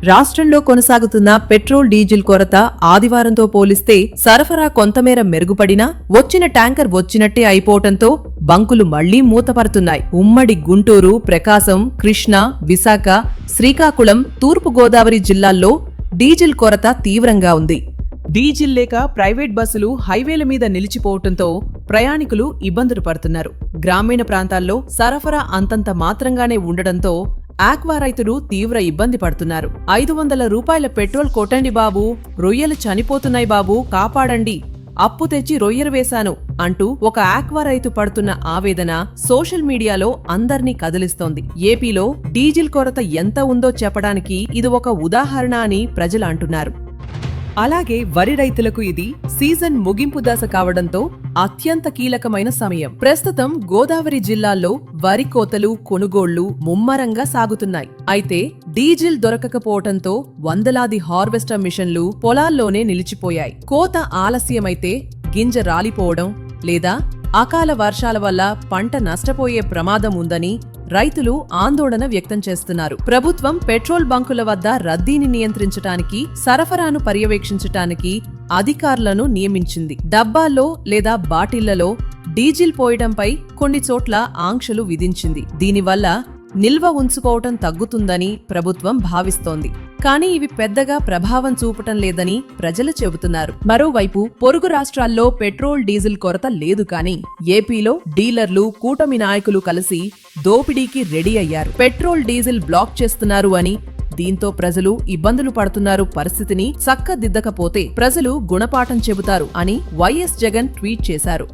రాష్ట్రంలో కొనసాగుతున్న petrol diesel కొరత ఆదివారంతో పోలిస్తే సరఫరా కొంతమేర మెరుగుపడినా వచ్చిన ట్యాంకర్ వచ్చినట్టే అయిపోవటంతో బంకులు మళ్లీ మూతపడుతున్నాయి. ఉమ్మడి గుంటూరు, ప్రకాశం, కృష్ణా, విశాఖ, శ్రీకాకుళం, తూర్పు గోదావరి జిల్లాల్లో డీజిల్ కొరత తీవ్రంగా ఉంది. డీజిల్ లేక ప్రైవేట్ బస్సులు హైవేల మీద నిలిచిపోవటంతో ప్రయాణికులు ఇబ్బందులు పడుతున్నారు. గ్రామీణ ప్రాంతాల్లో సరఫరా అంతంత మాత్రంగానే ఉండడంతో ఆక్వా రైతులు తీవ్ర ఇబ్బంది పడుతున్నారు. 500 రూపాయల పెట్రోల్ కొట్టండి బాబూ, రొయ్యలు చనిపోతున్నాయి బాబూ, కాపాడండి, అప్పు తెచ్చి రొయ్యలు వేశాను అంటూ ఒక ఆక్వా రైతు పడుతున్న ఆవేదన సోషల్ మీడియాలో అందర్నీ కదిలిస్తోంది. ఏపీలో డీజిల్ కొరత ఎంత ఉందో చెప్పడానికి ఇది ఒక ఉదాహరణ అని ప్రజలు అంటున్నారు. అలాగే వరి రైతులకు ఇది సీజన్ ముగింపు దశ కావడంతో అత్యంత కీలకమైన సమయం. ప్రస్తుతం గోదావరి జిల్లాల్లో వరి కోతలు, కొనుగోళ్లు ముమ్మరంగా సాగుతున్నాయి. అయితే డీజిల్ దొరకకపోవడంతో వందలాది హార్వెస్టర్ మిషన్లు పొలాల్లోనే నిలిచిపోయాయి. కోత ఆలస్యమైతే గింజ రాలిపోవడం లేదా అకాల వర్షాల వల్ల పంట నష్టపోయే ప్రమాదం ఉందని రైతులు ఆందోళన వ్యక్తం చేస్తున్నారు. ప్రభుత్వం పెట్రోల్ బంకుల వద్ద రద్దీని నియంత్రించటానికి, సరఫరాను పర్యవేక్షించటానికి అధికారులను నియమించింది. డబ్బాల్లో లేదా బాటిళ్లలో డీజిల్ పోయడంపై కొన్ని చోట్ల ఆంక్షలు విధించింది. దీనివల్ల నిల్వ ఉంచుకోవటం తగ్గుతుందని ప్రభుత్వం భావిస్తోంది. కానీ ఇవి పెద్దగా ప్రభావం చూపటం లేదని ప్రజలు చెబుతున్నారు. మరోవైపు పొరుగు రాష్ట్రాల్లో పెట్రోల్, డీజిల్ కొరత లేదు. కానీ ఏపీలో డీలర్లు, కూటమి నాయకులు కలిసి దోపిడీకి రెడీ అయ్యారు. పెట్రోల్, డీజిల్ బ్లాక్ చేస్తున్నారు అని, దీంతో ప్రజలు ఇబ్బందులు పడుతున్నారు. పరిస్థితిని చక్కదిద్దకపోతే ప్రజలు గుణపాఠం చెబుతారు అని వైఎస్ జగన్ ట్వీట్ చేశారు.